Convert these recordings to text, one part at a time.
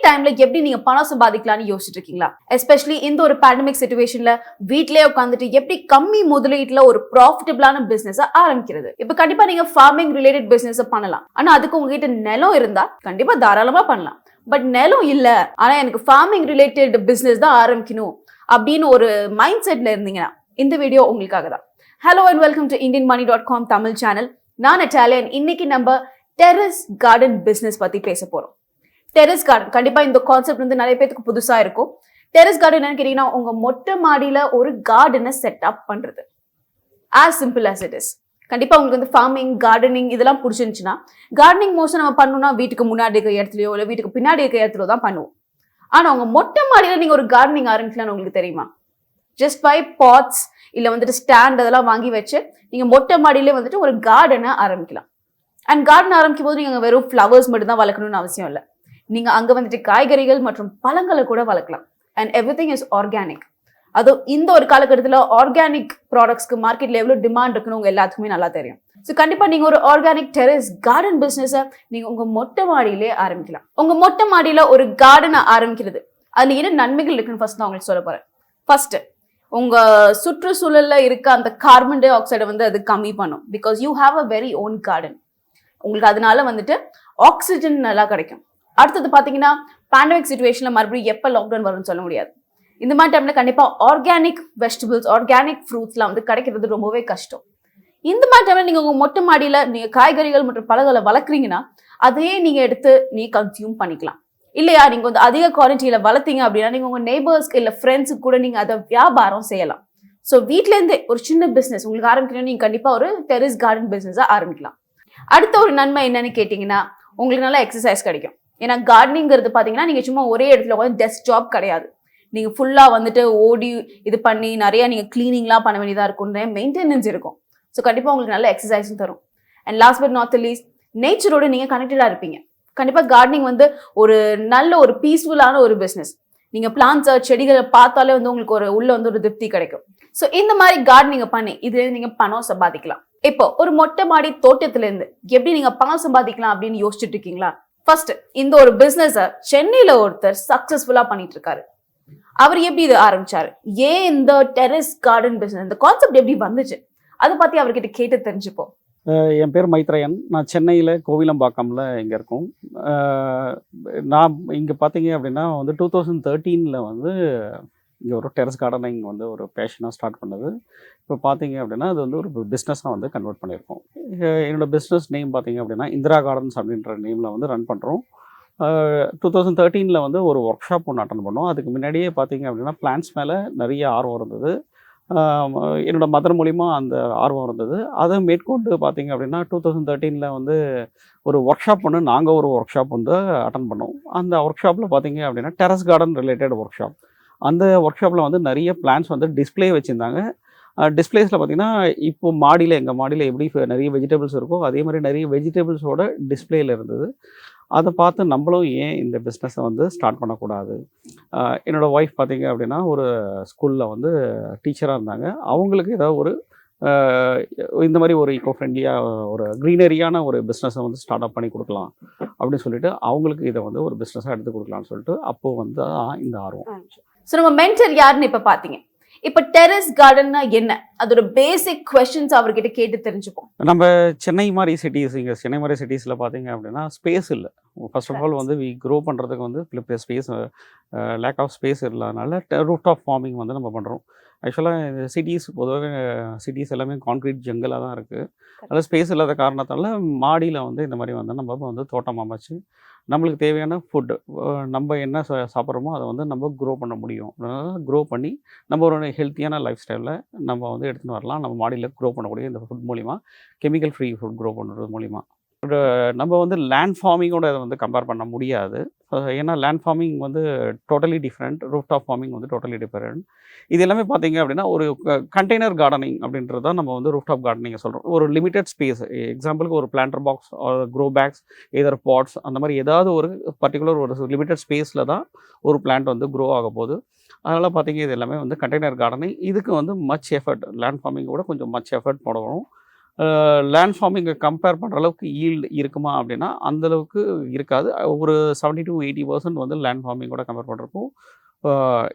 டைம்ல எப்படி நீங்க பணம் சம்பாதிக்கலாம்னு யோசிச்சுட்டு இருக்கீங்களா? எஸ்பெஷலி இந்த ஒரு பேண்டமிக் சிச்சுவேஷன்ல வீட்லயே உட்காந்துட்டு எப்படி கம்மி முதலீட்டுல ஒரு ப்ராஃபிட்டபிளான பிசினஸ் ஆரம்பிக்கிறது? இப்ப கண்டிப்பா நீங்க ஃபார்மிங் ரிலேட்டட் பிசினஸ் பண்ணலாம். ஆனா அதுக்கு உங்ககிட்ட நிலம் இருந்தா கண்டிப்பா தாராளமா பண்ணலாம். பட் நிலம் இல்ல, ஆனா எனக்கு ஃபார்மிங் ரிலேட்டட் பிசினஸ் தான் ஆரம்பிக்கணும் அப்படின்னு ஒரு மைண்ட் செட்ல இருந்தீங்கன்னா இந்த வீடியோ உங்களுக்காக தான். Hello and welcome to indianmoney.com Tamil channel. நான் நட்டாலியா. இன்னைக்கு நம்ம டெரஸ் கார்டன் பிசினஸ் பத்தி பேச போறோம். டெரஸ் கார்டன் கண்டிப்பா இந்த கான்செப்ட் வந்து நிறைய பேருக்கு புதுசா இருக்கும். டெரஸ் கார்டன் என்னன்னு கேட்டீங்கன்னா, உங்க மொட்டை மாடியில ஒரு கார்டனை செட் அப் பண்றது. As simple as it is. கண்டிப்பா உங்களுக்கு வந்து ஃபார்மிங், கார்டனிங் இதெல்லாம் பிடிச்சிருந்துச்சுன்னா, கார்டனிங் மோஸ்ட் நம்ம பண்ணணும்னா வீட்டுக்கு முன்னாடி இருக்க இடத்துலயோ இல்ல வீட்டுக்கு பின்னாடி இருக்க இடத்துலயோ தான் பண்ணுவோம். ஆனா உங்க மொட்டை மாடியில நீங்க ஒரு கார்டனிங் ஆரம்பிக்கலாம்னு உங்களுக்கு தெரியுமா? ஜஸ்ட் பை பாட்ஸ் இல்ல வந்துட்டு ஸ்டாண்ட் அதெல்லாம் வாங்கி வச்சு நீங்க மொட்டை மாடியிலே வந்துட்டு ஒரு கார்டனை ஆரம்பிக்கலாம். அண்ட் கார்டன் ஆரம்பிக்கும் போது நீங்க வெறும் ஃப்ளவர்ஸ் மட்டும் தான் வளர்க்கணும்னு அவசியம் இல்லை. நீங்க அங்க வந்துட்டு காய்கறிகள் மற்றும் பழங்களை கூட வளர்க்கலாம். And everything is organic. அதுவும் இந்த ஒரு காலகட்டத்தில் ஆர்கானிக் ப்ராடக்ட்ஸ்க்கு மார்க்கெட்ல எவ்வளவு டிமாண்ட் இருக்குன்னு உங்க எல்லாத்துக்குமே நல்லா தெரியும். ஸோ கண்டிப்பா நீங்க ஒரு ஆர்கானிக் டெரஸ் கார்டன் பிசினஸை நீங்க உங்க மொட்டை மாடியிலே ஆரம்பிக்கலாம். உங்க மொட்டை மாடியில ஒரு கார்டனை ஆரம்பிக்கிறது அதுல என்ன நன்மைகள் இருக்குன்னு ஃபர்ஸ்ட் நான் உங்களுக்கு சொல்ல போறேன். ஃபர்ஸ்ட், உங்க சுற்றுச்சூழல்ல இருக்க அந்த கார்பன் டை ஆக்சைடை வந்து அது கம்மி பண்ணும். Because you have a very own garden. உங்களுக்கு அதனால வந்துட்டு ஆக்சிஜன் நல்லா கிடைக்கும். அடுத்தது பாத்தீங்கன்னா, பேண்டமிக் சிச்சுவேஷன்ல மறுபடியும் எப்ப லாக்டவுன் வரும்னு சொல்ல முடியாது. இந்த மாதிரி டைம்ல கண்டிப்பா ஆர்கானிக் வெஜிடபிள்ஸ், ஆர்கானிக் ஃப்ரூட்ஸ்லாம் வந்து கிடைக்கிறது ரொம்பவே கஷ்டம். இந்த மாதிரி டைம்ல நீங்க உங்க மொட்டை மாடியில நீங்க காய்கறிகள் மற்றும் பழங்களை வளர்க்குறீங்கன்னா அதையே நீங்க எடுத்து நீங்க கன்சியூம் பண்ணிக்கலாம். இல்லையா, நீங்க வந்து அதிக குவாலிட்டியில வளர்த்தீங்க அப்படின்னா நீங்க உங்க நெய்பர்ஸ்க்கு இல்ல ஃப்ரெண்ட்ஸுக்கு கூட நீங்க அதை வியாபாரம் செய்யலாம். ஸோ வீட்ல இருந்தே ஒரு சின்ன பிசினஸ் உங்களுக்கு ஆரம்பிக்கணும், நீங்க கண்டிப்பா ஒரு டெரஸ் கார்டன் பிசினஸ் ஆரம்பிக்கலாம். அடுத்த ஒரு நன்மை என்னன்னு கேட்டீங்கன்னா, உங்களுக்கு நல்லா எக்ஸசைஸ் கிடைக்கும். ஏன்னா கார்டனிங்கிறது பாத்தீங்கன்னா நீங்க சும்மா ஒரே இடத்துல உட்காந்து டெஸ்க் ஜாப் கிடையாது. நீங்க ஃபுல்லா வந்துட்டு ஓடி இது பண்ணி நிறைய நீங்க கிளீனிங்லாம் பண்ண வேண்டியதா இருக்கும், மெயின்டெனன்ஸ் இருக்கும். ஸோ கண்டிப்பா உங்களுக்கு நல்ல எக்ஸசைஸும் தரும். And last but not least, நேச்சரோட நீங்க கனெக்டடா இருப்பீங்க. கண்டிப்பா கார்டனிங் வந்து ஒரு நல்ல ஒரு பீஸ்ஃபுல்லான ஒரு பிசினஸ். நீங்க பிளான்ட்ஸ் செடிகளை பார்த்தாலே வந்து உங்களுக்கு ஒரு உள்ள வந்து ஒரு திருப்தி கிடைக்கும். ஸோ இந்த மாதிரி கார்டனிங் பண்ணி இதுல நீங்க பணம் சம்பாதிக்கலாம். இப்போ ஒரு மொட்டை மாடி தோட்டத்துல இருந்து எப்படி நீங்க பணம் சம்பாதிக்கலாம் அப்படின்னு யோசிச்சுட்டு இருக்கீங்களா? ஃபர்ஸ்ட், இந்த ஒரு பிசினஸ சென்னையில ஒருத்தர் சக்சஸ்ஃபுல்லா பண்ணிட்டு இருக்காரு. அவர் எப்படி இது ஆரம்பிச்சாரு, ஏன் இந்த டெரஸ் கார்டன் பிசினஸ், இந்த கான்செப்ட் எப்படி வந்துச்சு, அதை பத்தி அவர்கிட்ட கேட்டு தெரிஞ்சுப்போம். என் பேர் மைத்ரேயன். நான் சென்னையில் கோவிலம்பாக்கம்ல இங்கே இருக்கோம். நான் இங்கே பார்த்தீங்க அப்படின்னா வந்து 2013 வந்து இங்கே ஒரு டெரஸ் கார்டனிங் வந்து ஒரு பேஷனாக ஸ்டார்ட் பண்ணது. இப்போ பார்த்தீங்க அப்படின்னா அது வந்து ஒரு பிஸ்னஸாக வந்து கன்வெர்ட் பண்ணியிருக்கோம். என்னோடய பிஸ்னஸ் நேம் பார்த்தீங்க அப்படின்னா இந்திரா கார்டன்ஸ் அப்படின்ற நேமில் வந்து ரன் பண்ணுறோம். 2013 வந்து ஒரு ஒர்க் ஷாப் ஒன்று அட்டன் பண்ணோம். அதுக்கு முன்னாடியே பார்த்தீங்க அப்படின்னா பிளான்ஸ் மேலே நிறைய ஆர்வம் இருந்தது. என்னோடய மதர் மூலிமா அந்த ஆர்வம் இருந்தது. அதை மேற்கொண்டு பார்த்தீங்க அப்படின்னா 2013 வந்து ஒரு ஒர்க் ஷாப் ஒன்று நாங்கள் ஒரு ஒர்க் ஷாப் வந்து அட்டன் பண்ணோம். அந்த ஒர்க் ஷாப்பில் பார்த்தீங்க அப்படின்னா terrace garden related work shop. அந்த ஒர்க் ஷாப்பில் வந்து நிறைய பிளான்ஸ் வந்து டிஸ்பிளே வச்சுருந்தாங்க. டிஸ்பிளேஸில் பார்த்தீங்கன்னா இப்போ மாடியில் எங்கள் மாடியில் எப்படி நிறைய வெஜிடபிள்ஸ் இருக்கோ அதே மாதிரி நிறைய வெஜிடபிள்ஸோட டிஸ்பிளேயில் இருந்தது. அதை பார்த்து நம்மளும் ஏன் இந்த பிஸ்னஸை வந்து ஸ்டார்ட் பண்ணக்கூடாது. என்னோடய ஒய்ஃப் பார்த்தீங்க அப்படின்னா ஒரு ஸ்கூலில் வந்து டீச்சராக இருந்தாங்க. அவங்களுக்கு ஏதாவது ஒரு இந்த மாதிரி ஒரு ஈக்கோ ஃப்ரெண்ட்லியாக ஒரு க்ரீனரியான ஒரு பிஸ்னஸை வந்து ஸ்டார்ட் அப் பண்ணி கொடுக்கலாம் அப்படின்னு சொல்லிட்டு அவங்களுக்கு இதை வந்து ஒரு பிஸ்னஸாக எடுத்து கொடுக்கலான்னு சொல்லிட்டு அப்போது வந்து இந்த ஆர்வம். ஸோ நம்ம மென்டர் யாருன்னு இப்போ பார்த்தீங்க. இப்போ டெரஸ் கார்டன்னா என்ன, அதோட பேசிக் கொஸ்டின்ஸ் அவர்கிட்ட கேட்டு தெரிஞ்சுப்போம். நம்ம சென்னை மாதிரி சிட்டிஸ், இங்கே சென்னை மாதிரி சிட்டிஸில் பார்த்தீங்க அப்படின்னா ஸ்பேஸ் இல்லை. ஃபர்ஸ்ட் ஆஃப் ஆல் வந்து க்ரோ பண்ணுறதுக்கு வந்து ஸ்பேஸ் லேக் ஆஃப் ஸ்பேஸ் இல்லாதனால ரூஃப் டாப் ஃபார்மிங் வந்து நம்ம பண்ணுறோம். ஆக்சுவலாக இந்த சிட்டிஸ் பொதுவாக சிட்டிஸ் எல்லாமே கான்க்ரீட் ஜங்கலாக தான் இருக்குது. அதில் ஸ்பேஸ் இல்லாத காரணத்தால் மாடியில் வந்து இந்த மாதிரி வந்து நம்ம வந்து தோட்டம் அமைச்சு நம்மளுக்கு தேவையான ஃபுட்டு நம்ம என்ன சாப்பிட்றோமோ அதை வந்து நம்ம க்ரோ பண்ண முடியும். அதனால் க்ரோ பண்ணி நம்ம ஒரு ஹெல்த்தியான லைஃப் ஸ்டைலில் நம்ம வந்து எடுத்துகிட்டு வரலாம். நம்ம மாடியில் க்ரோ பண்ணக்கூடிய இந்த ஃபுட் மூலிமா, கெமிக்கல் ஃப்ரீ ஃபுட் க்ரோ பண்ணுறது மூலிமா நம்ம வந்து லேண்ட் ஃபார்மிங்கோட அதை வந்து கம்பேர் பண்ண முடியாது. ஏன்னா லேண்ட் ஃபார்மிங் வந்து totally different, roof top farming வந்து டோட்டலி டிஃப்ரெண்ட். இது எல்லாமே பார்த்தீங்க அப்படின்னா ஒரு கண்டெய்னர் கார்டனிங் அப்படின்றது தான் நம்ம வந்து ரூஃப் டாப் கார்டனிங்கை சொல்கிறோம். ஒரு லிமிட்டட் ஸ்பேஸ், எக்ஸாம்பிளுக்கு ஒரு பிளான்டர் பாக்ஸ், க்ரோ பேக்ஸ், எதர் பாட்ஸ், அந்த மாதிரி ஏதாவது ஒரு பர்டிகுலர் ஒரு லிமிட்டட் ஸ்பேஸில் தான் ஒரு பிளான்ட் வந்து க்ரோ ஆக போகுது. அதனால் பார்த்தீங்க இது எல்லாமே வந்து கண்டெய்னர் கார்டனிங். இதுக்கு வந்து மச் எஃபர்ட், லேண்ட் ஃபார்மிங்கோட கொஞ்சம் மச் எஃபர்ட் போடணும். லேண்ட் ஃபார்மிங்கை கம்பேர் பண்ணுற அளவுக்கு ஈல்டு இருக்குமா அப்படின்னா அந்தளவுக்கு இருக்காது. ஒரு 70-80% வந்து லேண்ட் ஃபார்மிங்கோட கம்பேர் பண்ணுறப்போ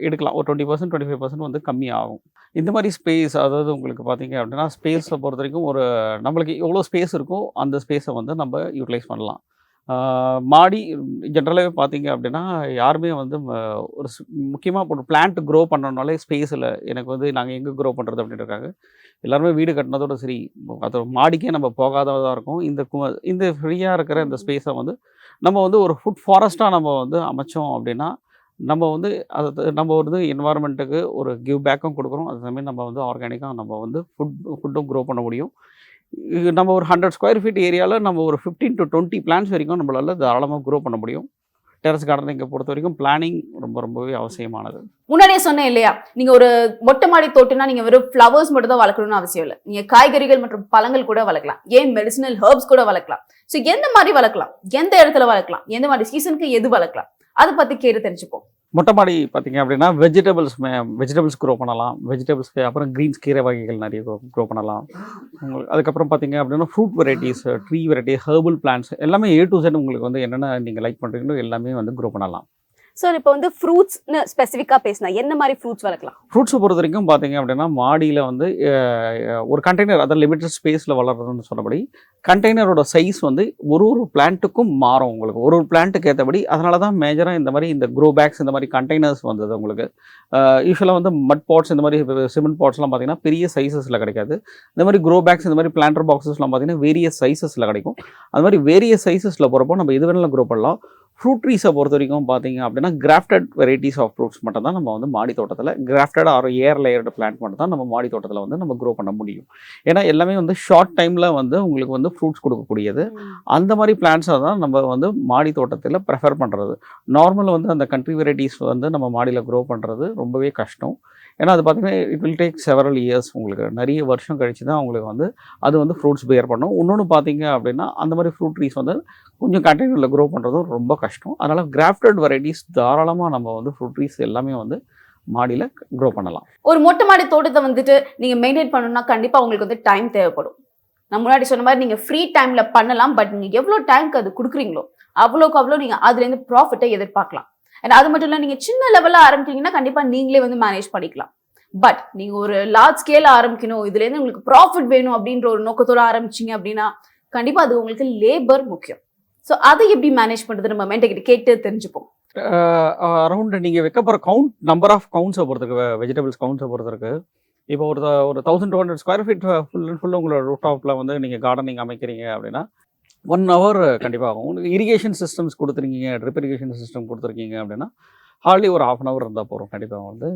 எடுக்கலாம். ஒரு 20% 25% வந்து கம்மியாகும். இந்த மாதிரி ஸ்பேஸ், அதாவது உங்களுக்கு பார்த்தீங்க அப்படின்னா ஸ்பேஸை பொறுத்த வரைக்கும் நம்மளுக்கு எவ்வளோ ஸ்பேஸ் இருக்கோ அந்த ஸ்பேஸை வந்து நம்ம யூட்டிலைஸ் பண்ணலாம். மாடி ஜென்ரலாகவே பார்த்தீங்க அப்படின்னா யாருமே வந்து ஒரு முக்கியமாக ஒரு பிளான்ட் க்ரோ பண்ணணுனாலே ஸ்பேஸ் இல்லை, எனக்கு வந்து நாங்கள் எங்கே க்ரோ பண்ணுறது அப்படின்ட்டு இருக்காங்க. எல்லாருமே வீடு கட்டினதோட சரி, அது மாடிக்கே நம்ம போகாததாக இருக்கும். இந்த ஃப்ரீயாக இருக்கிற இந்த ஸ்பேஸை வந்து நம்ம வந்து ஒரு ஃபுட் ஃபாரஸ்ட்டாக நம்ம வந்து அமைச்சோம் அப்படின்னா நம்ம வந்து நம்ம வந்து என்வாயர்மெண்ட்டுக்கு ஒரு கிவ் பேக்கும் கொடுக்குறோம். அதே சமயம் நம்ம வந்து ஆர்கானிக்காக நம்ம வந்து ஃபுட்டும் க்ரோ பண்ண முடியும். நம்ம ஒரு 100 ஸ்கொயர் ஃபீட் ஏரியாவில் நம்ம ஒரு 15 to 20 பிளான்ட்ஸ் வரைக்கும் நம்மளால் தாராளமாக க்ரோ பண்ண முடியும். டெரஸ் கார்டனிங்கை பொறுத்த வரைக்கும் பிளானிங் ரொம்பவே அவசியமானது. முன்னாடியே சொன்னேன் இல்லையா, நீங்க ஒரு மொட்டை மாடி தோட்டம்னா நீங்க வெறும் ஃப்ளவர்ஸ் மட்டும் தான் வளர்க்கணும்னு அவசியம் இல்லை. நீங்க காய்கறிகள் மற்றும் பழங்கள் கூட வளர்க்கலாம், ஏன் மெடிசினல் ஹெர்ப்ஸ் கூட வளர்க்கலாம். ஸோ எந்த மாதிரி வளர்க்கலாம், எந்த இடத்துல வளர்க்கலாம், எந்த மாதிரி சீசனுக்கு எது வளர்க்கலாம், அதை பத்தி கேட்டு தெரிஞ்சுப்போம். மொட்டை மாடி பார்த்தீங்க அப்படின்னா வெஜிடபிள்ஸ் க்ரோ பண்ணலாம். வெஜிடபிள்ஸ்க்கு அப்புறம் கிரீன்ஸ், கீரை வகைகள் நிறைய க்ரோ பண்ணலாம். அதுக்கப்புறம் பார்த்தீங்க அப்படின்னா fruit varieties, tree variety, herbal plants எல்லாமே A to Z உங்களுக்கு வந்து என்னென்ன நீங்கள் லைக் பண்ணுறீங்களோ எல்லாமே வந்து க்ரோ பண்ணலாம். சார் இப்போ வந்து ஃப்ரூட்ஸ்னு ஸ்பெசிஃபிக்காக பேசினா என்ன மாதிரி ஃப்ரூட்ஸ் வளர்க்கலாம்? ஃப்ரூட்ஸை பொறுத்த வரைக்கும் பார்த்தீங்க அப்படின்னா மாடியில் வந்து ஒரு கண்டெய்னர், அதாவது லிமிட்டட் ஸ்பேஸில் வளர்றதுன்னு சொன்னபடி கண்டெய்னரோட சைஸ் வந்து ஒரு பிளான்ட்டுக்கும் மாறும் உங்களுக்கு, ஒரு பிளான்ட்டுக்கு ஏற்றபடி. அதனால தான் மேஜராக இந்த மாதிரி இந்த க்ரோ பேக்ஸ், இந்த மாதிரி கண்டெய்னர்ஸ் வந்தது உங்களுக்கு. யூஸ்வலாக வந்து மட் பாட்ஸ், இந்த மாதிரி சிமெண்ட் பாட்ஸ்லாம் பார்த்தீங்கன்னா பெரிய சைஸஸில் கிடைக்காது. இந்த மாதிரி க்ரோ பேக்ஸ், இந்த மாதிரி பிளான்டர் பாக்ஸஸ்லாம் பார்த்தீங்கன்னா வேரியஸ் சைஸஸில் கிடைக்கும். அது மாதிரி வேரியஸ் சைஸஸில் போகிறப்போ நம்ம எது வேணாலும் க்ரோ பண்ணலாம். ஃப்ரூட் ட்ரீஸை பொறுத்த வரைக்கும் பார்த்தீங்க அப்படின்னா கிராஃப்டட் வெரைட்டிஸ் ஆஃப் ஃப்ரூட்ஸ் மட்டும் தான் நம்ம வந்து மாடி தோட்டத்தில், கிராஃப்டட் ஆர் ஏர் லேயர்டு பிளான்ட் மட்டும் தான் நம்ம மாடி தோட்டத்தில் வந்து நம்ம க்ரோ பண்ண முடியும். ஏன்னா எல்லாமே வந்து ஷார்ட் டைமில் வந்து உங்களுக்கு வந்து ஃப்ரூட்ஸ் கொடுக்கக்கூடியது. அந்த மாதிரி பிளான்ட்ஸை தான் நம்ம வந்து மாடி தோட்டத்தில் ப்ரெஃபர் பண்ணுறது. நார்மல் வந்து அந்த கண்ட்ரி வெரைட்டிஸ் வந்து நம்ம மாடியில் க்ரோ பண்ணுறது ரொம்பவே கஷ்டம். ஏன்னா அது பார்த்தீங்கன்னா it will take several years, உங்களுக்கு நிறைய வருஷம் கழிச்சு தான் உங்களுக்கு வந்து அது வந்து ஃப்ரூட்ஸ் பேர் பண்ணும். இன்னொன்று பார்த்தீங்க அப்படின்னா அந்த மாதிரி ஃப்ரூட் ட்ரீஸ் வந்து கொஞ்சம் கண்டெய்னரில் க்ரோ பண்ணுறதும் ரொம்ப கஷ்டம். அதனால் கிராஃப்டட் வெரைட்டிஸ் தாராளமாக நம்ம வந்து ஃப்ரூட் ட்ரீஸ் எல்லாமே வந்து மாடியில் க்ரோ பண்ணலாம். ஒரு மொட்டை மாடி தோட்டத்தை வந்துட்டு நீங்கள் மெயின்டைன் பண்ணணும்னா கண்டிப்பாக உங்களுக்கு வந்து டைம் தேவைப்படும். நான் முன்னாடி சொன்ன மாதிரி நீங்கள் ஃப்ரீ டைமில் பண்ணலாம், பட் நீங்கள் எவ்வளோ டைமுக்கு அது கொடுக்குறீங்களோ அவ்வளோ நீங்கள் அதுலேருந்து ப்ராஃபிட்டை எதிர்பார்க்கலாம். அண்ட் அது மட்டும் இல்லை, நீங்கள் சின்ன லெவலில் ஆரம்பிச்சிங்கன்னா கண்டிப்பாக நீங்களே வந்து மேனேஜ் பண்ணிக்கலாம். பட் நீங்கள் ஒரு லார்ஜ் ஸ்கேலில் ஆரம்பிக்கணும், இதுலேருந்து உங்களுக்கு ப்ராஃபிட் வேணும் அப்படின்ற ஒரு நோக்கத்தோடு ஆரம்பிச்சிங்க அப்படின்னா கண்டிப்பாக அது உங்களுக்கு லேபர் முக்கியம். ஸோ அதை எப்படி மேனேஜ் பண்ணுறது நம்ம மெயின்டைன் கேட்டு தெரிஞ்சுப்போம். அரௌண்ட் நீங்கள் வைக்க போகிற நம்பர் ஆஃப் கவுண்ட்ஸை பொறுத்திருக்கு, வெஜிடபிள்ஸ் கவுண்ட்ஸை பொறுத்திருக்கு. இப்போ ஒரு 1200 ஸ்கொயர் ஃபீட் ஃபுல்லாக உங்களோட ரூட் டாப்பில் வந்து நீங்கள் கார்டனிங் அமைக்கிறீங்க அப்படின்னா 1 hour கண்டிப்பாக ஆகும். உங்களுக்கு இரிகேஷன் சிஸ்டம்ஸ் கொடுத்துருக்கீங்க, ட்ரிப் இரிகேஷன் சிஸ்டம் கொடுத்துருக்கீங்க அப்படின்னா ஹார்ட்லி ஒரு 1/2 hour இருந்தால் போகிறோம். கண்டிப்பாக வந்து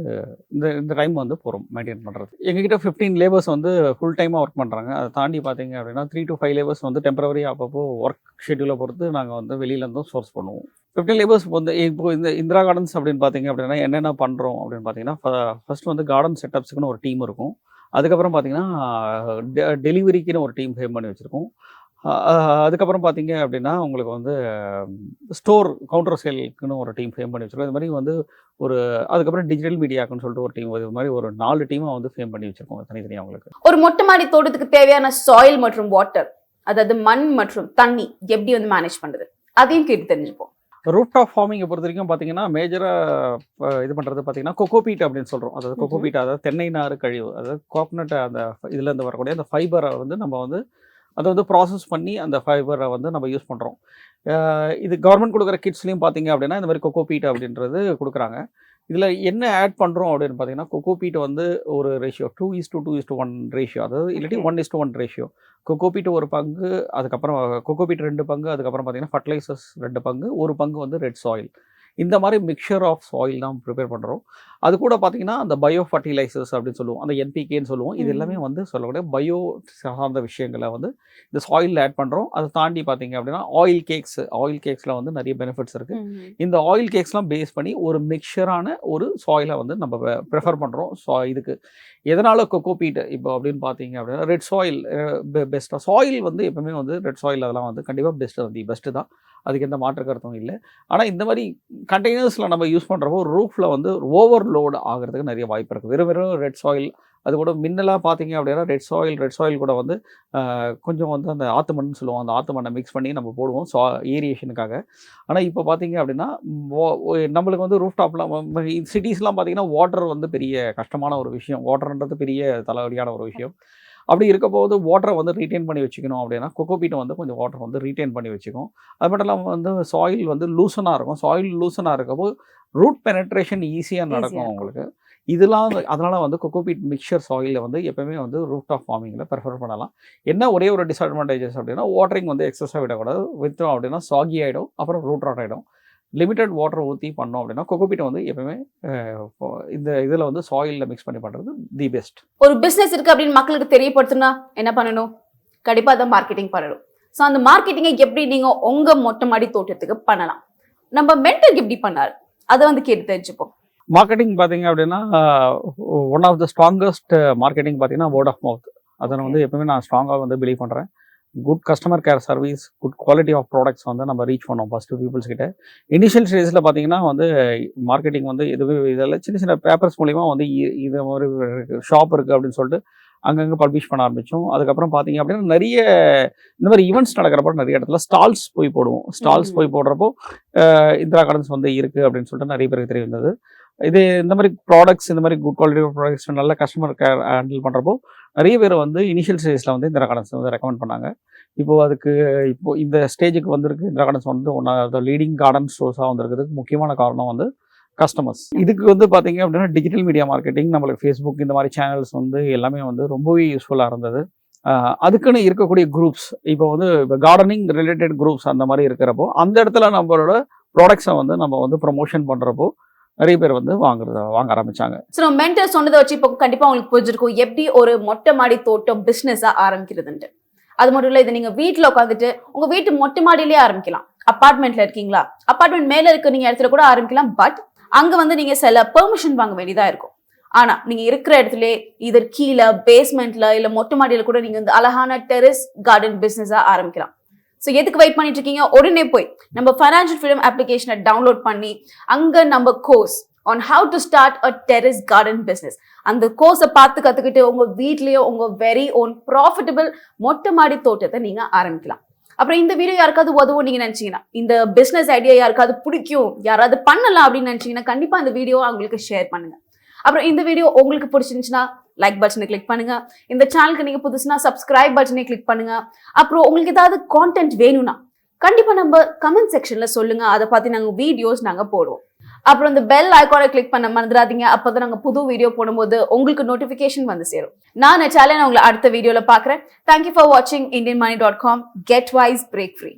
இந்த டைம் வந்து போகிறோம் மெயின்டைன் பண்ணுறது. எங்ககிட்ட 15 லேபர்ஸ் வந்து ஃபுல் டைமாக ஒர்க் பண்ணுறாங்க. அதை தாண்டி பார்த்தீங்க அப்படின்னா 3 to 5 லேபர்ஸ் வந்து டெம்பரவரி அப்பப்போ ஒர்க் ஷெட்யூலை பொறுத்து நாங்கள் வந்து வெளியிலேருந்தும் சோர்ஸ் பண்ணுவோம். 15 லேபர்ஸ் வந்து இப்போ இந்த இந்திரா கார்டன்ஸ் அப்படின்னு பார்த்தீங்க அப்படின்னா என்னென்ன பண்ணுறோம் அப்படின்னு பார்த்தீங்கன்னா ஃபர்ஸ்ட் வந்து கார்டன் செட்டப்ஸுக்குன்னு ஒரு டீம் இருக்கும். அதுக்கப்புறம் பார்த்தீங்கன்னா டெலிவரிக்குன்னு ஒரு டீம் ஃப்ரேம் பண்ணி வச்சுருக்கோம். அதுக்கப்புறம் பார்த்தீங்க அப்படின்னா உங்களுக்கு வந்து ஸ்டோர் கவுண்டர் சேலுக்குன்னு ஒரு டீம் ஃப்ரேம் பண்ணி வச்சுருக்கோம். இது மாதிரி வந்து அதுக்கப்புறம் டிஜிட்டல் மீடியாக்குன்னு சொல்லிட்டு ஒரு டீம், இது மாதிரி ஒரு 4 டீமாக வந்து ஃப்ரேம் பண்ணி வச்சுருக்கோம் தனித்தனியாக. உங்களுக்கு ஒரு மொட்டை மாடி தோட்டத்துக்கு தேவையான சாயில் மற்றும் வாட்டர், அதாவது மண் மற்றும் தண்ணி எப்படி வந்து மேனேஜ் பண்ணுறது அதையும் கேட்டு தெரிஞ்சுப்போம். ரூட் டாப் ஃபார்மிங்கை பொறுத்த வரைக்கும் பார்த்தீங்கன்னா மேஜராக இது பண்ணுறது பார்த்தீங்கன்னா கொக்கோபீட் அப்படின்னு சொல்கிறோம். அதாவது கொக்கோபீட், அதாவது தென்னை நாறு கழிவு, அதாவது கோகனட் அந்த இதுலேருந்து வரக்கூடிய அந்த ஃபைபரை வந்து நம்ம வந்து அதை வந்து ப்ராசஸ் பண்ணி அந்த ஃபைபரை வந்து நம்ம யூஸ் பண்ணுறோம். இது கவர்மெண்ட் கொடுக்குற கிட்ஸ்லையும் பார்த்தீங்க அப்படின்னா இந்த மாதிரி கொக்கோபீட் அப்படின்றது கொடுக்குறாங்க. இதில் என்ன ஆட் பண்ணுறோம் அப்படின்னு பார்த்தீங்கன்னா கொக்கோபீட் வந்து ஒரு ரேஷியோ 2:2:1 ரேஷியோ, அதாவது இல்லாட்டி 1:1 ரேஷியோ. கொக்கோபீட் ஒரு பங்கு, அதுக்கப்புறம் கொக்கோபீட் 2 பங்கு, அதுக்கப்புறம் பார்த்தீங்கன்னா ஃபர்டிலைசர்ஸ் 2 பங்கு, 1 பங்கு வந்து ரெட் சாயில். இந்த மாதிரி மிக்சர் ஆஃப் சாயில் தான் ப்ரிப்பேர் பண்ணுறோம். அது கூட பார்த்தீங்கன்னா அந்த பயோ ஃபர்டிலைசர்ஸ் அப்படின்னு சொல்லுவோம், அந்த NPKன்னு சொல்லுவோம். இது எல்லாமே வந்து சொல்லக்கூடிய பயோ சார்ந்த விஷயங்களை வந்து இந்த சாயிலில் ஆட் பண்ணுறோம். அதை தாண்டி பார்த்தீங்க அப்படின்னா ஆயில் கேக்ஸில் வந்து நிறைய பெனிஃபிட்ஸ் இருக்குது. இந்த ஆயில் கேக்ஸ்லாம் பேஸ் பண்ணி ஒரு மிக்சரான ஒரு சாயிலை வந்து நம்ம ப்ரிஃபர் பண்ணுறோம். இதுக்கு எதனால் கொக்கோபீட் இப்போ அப்படின்னு பார்த்தீங்க அப்படின்னா ரெட் சாயில் பெஸ்ட்டாக. சாயில் வந்து எப்பவுமே வந்து ரெட் சாயில் அதெல்லாம் வந்து கண்டிப்பாக பெஸ்ட்டு தான், அதுக்கு எந்த மாற்று கருத்தும் இல்லை. ஆனால் இந்த மாதிரி கண்டெய்னர்ஸில் நம்ம யூஸ் பண்ணுறப்போ ரூஃபில் வந்து ஓவர்லோடு ஆகிறதுக்கு நிறைய வாய்ப்பு இருக்குது. வெறும் ரெட் சாயில் அது கூட மின்னலாக பார்த்தீங்க அப்படின்னா ரெட் சாயில் கூட வந்து கொஞ்சம் வந்து அந்த ஆத்து மண்ணுன்னு சொல்லுவோம், அந்த ஆத்து மண்ணை மிக்ஸ் பண்ணி நம்ம போடுவோம் ஏரியேஷனுக்காக. ஆனால் இப்போ பார்த்தீங்க அப்படின்னா நம்மளுக்கு வந்து ரூஃப் டாப்லாம் சிட்டிஸ்லாம் பார்த்தீங்கன்னா வாட்டர் வந்து பெரிய கஷ்டமான ஒரு விஷயம், வாட்டர்ன்றது பெரிய தலைவலியான ஒரு விஷயம். அப்படி இருக்கப்போது வாட்டரை வந்து ரீட்டைன் பண்ணி வச்சுக்கணும் அப்படின்னா கொக்கோபீட்டை வந்து கொஞ்சம் வாட்டர் வந்து ரீட்டைன் பண்ணி வச்சுக்கும். அது மட்டும் இல்லாமல் வந்து சாயில் வந்து லூசனாக இருக்கும். சாயில் லூசனாக இருக்கப்போ ரூட் பெனட்ரேஷன் ஈஸியாக நடக்கும் உங்களுக்கு. இதெல்லாம் அதனால் வந்து கொக்கோபீட் மிக்சர் சாயிலில் வந்து எப்போவுமே வந்து ரூஃப் டாப் ஃபார்மிங்கில் ப்ரிஃபர் பண்ணலாம். என்ன ஒரே ஒரு டிஸ்அட்வான்டேஜஸ் அப்படின்னா வாட்டரிங் வந்து எக்ஸஸாக விடக்கூடாது. விட்டோம் அப்படின்னா சாகி ஆகிடும், அப்புறம் ரூட் ராட் ஆகிடும். லிமிட்டட் வாட்டர் ஊற்றி பண்ணோம் அப்படின்னா கொக்கோபீட்டை வந்து எப்பவுமே இந்த இதில் வந்து சாயிலில் மிக்ஸ் பண்ணி பண்ணுறது தி பெஸ்ட். ஒரு பிஸ்னஸ் இருக்குது அப்படின்னு மக்களுக்கு தெரியப்படுத்தினா என்ன பண்ணணும்? கண்டிப்பாக அதை மார்க்கெட்டிங் பண்ணணும். ஸோ அந்த மார்க்கெட்டிங்கை எப்படி நீங்கள் உங்கள் மொட்டை மாடி தோட்டத்துக்கு பண்ணலாம், நம்ம மென்டருக்கு எப்படி பண்ணாரு அதை வந்து கேட்டு தெரிஞ்சுப்போம். மார்க்கெட்டிங் பார்த்தீங்க அப்படின்னா one of the strongest marketing பார்த்தீங்கன்னா வேர்ட் ஆஃப் மவுத். அதை வந்து எப்பவுமே நான் ஸ்ட்ராங்காக வந்து பிலீவ் பண்ணுறேன். Good customer care service, good quality of products வந்து நம்ம ரீச் பண்ணோம் ஃபஸ்ட்டு பீப்புள்ஸ் கிட்ட. இனிஷியல் ஸ்டேஜில் பார்த்தீங்கன்னா வந்து மார்க்கெட்டிங் வந்து இதெல்லாம் சின்ன சின்ன பேப்பர்ஸ் மூலிமா வந்து இது மாதிரி ஷாப் இருக்குது அப்படின்னு சொல்லிட்டு அங்கங்கே பப்ளிஷ் பண்ண ஆரம்பித்தோம். அதுக்கப்புறம் பார்த்தீங்க அப்படின்னா நிறைய இந்த மாதிரி ஈவெண்ட்ஸ் நடக்கிறப்போ நிறைய இடத்துல ஸ்டால்ஸ் போய் போடுவோம். ஸ்டால்ஸ் போய் போடுறப்போ இந்திரா கார்டன்ஸ் வந்து இருக்குது அப்படின்னு சொல்லிட்டு நிறைய பேருக்கு தெரிய வந்தது. இது இந்த மாதிரி ப்ராடக்ட்ஸ், இந்த மாதிரி குட் குவாலிட்டி ஆஃப் ப்ராடக்ட்ஸ் நல்ல கஸ்டமர் கேர் ஹேண்டில் பண்ணுறப்போ நிறைய பேர் வந்து இனிஷியல் ஸ்டேஜில் வந்து இந்திரா கார்டன்ஸ் வந்து ரெக்கமெண்ட் பண்ணாங்க. இப்போ இந்த ஸ்டேஜுக்கு வந்திருக்கு இந்திரா கார்டன்ஸ் வந்து one of the leading garden ஸ்டோர்ஸாக வந்திருக்கிறதுக்கு முக்கியமான காரணம் வந்து கஸ்டமர்ஸ். இதுக்கு வந்து பார்த்தீங்க அப்படின்னா டிஜிட்டல் மீடியா மார்க்கெட்டிங், நம்மளுக்கு ஃபேஸ்புக் இந்த மாதிரி சேனல்ஸ் வந்து எல்லாமே வந்து ரொம்பவே யூஸ்ஃபுல்லாக இருந்தது. அதுக்குன்னு இருக்கக்கூடிய குரூப்ஸ், இப்போ வந்து இப்போ கார்டனிங் ரிலேட்டட் குரூப்ஸ் அந்த மாதிரி இருக்கிறப்போ அந்த இடத்துல நம்மளோட ப்ராடக்ட்ஸை வந்து நம்ம வந்து ப்ரொமோஷன் பண்ணுறப்போ நிறைய பேர் வந்து வாங்க ஆரம்பிச்சாங்க. ஸோ மென்டர் சொன்னதை வச்சு இப்போ கண்டிப்பாக உங்களுக்கு புரிஞ்சிருக்கும் எப்படி ஒரு மொட்டை மாடி தோட்டம் பிஸ்னஸாக ஆரம்பிக்கிறதுன்ட்டு. அது மட்டும் இல்லை, இதை நீங்கள் வீட்டில் உட்காந்துட்டு உங்கள் வீட்டு மொட்டை மாடியிலே ஆரம்பிக்கலாம். அப்பார்ட்மெண்ட்டில் இருக்கீங்களா, அப்பார்ட்மெண்ட் மேலே இருக்க நீங்கள் இடத்துல கூட ஆரம்பிக்கலாம். பட் அங்கே வந்து நீங்கள் சில பெர்மிஷன் வாங்க வேண்டியதாக இருக்கும். ஆனால் நீங்கள் இருக்கிற இடத்துல இதர் கீழே பேஸ்மெண்ட்டில் இல்லை மொட்டை மாடியில் கூட நீங்கள் வந்து அழகான டெரஸ் கார்டன் பிஸ்னஸாக ஆரம்பிக்கலாம். ஸோ எதுக்கு வெயிட் பண்ணிட்டு இருக்கீங்க? உடனே போய் நம்ம ஃபைனான்ஷியல் ஃப்ரீடம் அப்ளிகேஷனை டவுன்லோட் பண்ணி அங்கே நம்ம course on how to start a terrace garden business, அந்த கோர்ஸை பார்த்து கற்றுக்கிட்டு உங்கள் வீட்லேயே உங்கள் வெரி ஓன் ப்ராஃபிட்டபிள் மொட்டை மாடி தோட்டத்தை நீங்கள் ஆரம்பிக்கலாம். அப்புறம் இந்த வீடியோ யாருக்காவது உதவும் நீங்கள் நினச்சிங்கன்னா, இந்த பிஸ்னஸ் ஐடியா யாருக்காவது பிடிக்கும், யாராவது பண்ணலாம் அப்படின்னு நினச்சிங்கன்னா கண்டிப்பாக இந்த வீடியோ அவங்களுக்கு ஷேர் பண்ணுங்கள். அப்புறம் இந்த வீடியோ உங்களுக்கு பிடிச்சிருந்துச்சுன்னா லைக் பட்டனை கிளிக் பண்ணுங்க. இந்த சேனலுக்கு நீங்க புதுசுனா சப்ஸ்கிரைப் பட்டனை கிளிக் பண்ணுங்க. அப்புறம் உங்களுக்கு ஏதாவது கான்டென்ட் வேணும்னா கண்டிப்பா நம்ம கமெண்ட் செக்ஷன்ல சொல்லுங்க, அதை பத்தி நாங்க வீடியோஸ் நாங்க போடுவோம். அப்புறம் இந்த பெல் ஐகானை கிளிக் பண்ண மறந்துடாதீங்க, அப்பதான் நாங்க புது வீடியோ போடும்போது உங்களுக்கு நோட்டிபிகேஷன் வந்து சேரும். நான் நெட்டாலியா, உங்களை அடுத்த வீடியோல பாக்குறேன். தேங்க்யூ ஃபார் வாட்சிங் indianmoney.com. Get wise, break free.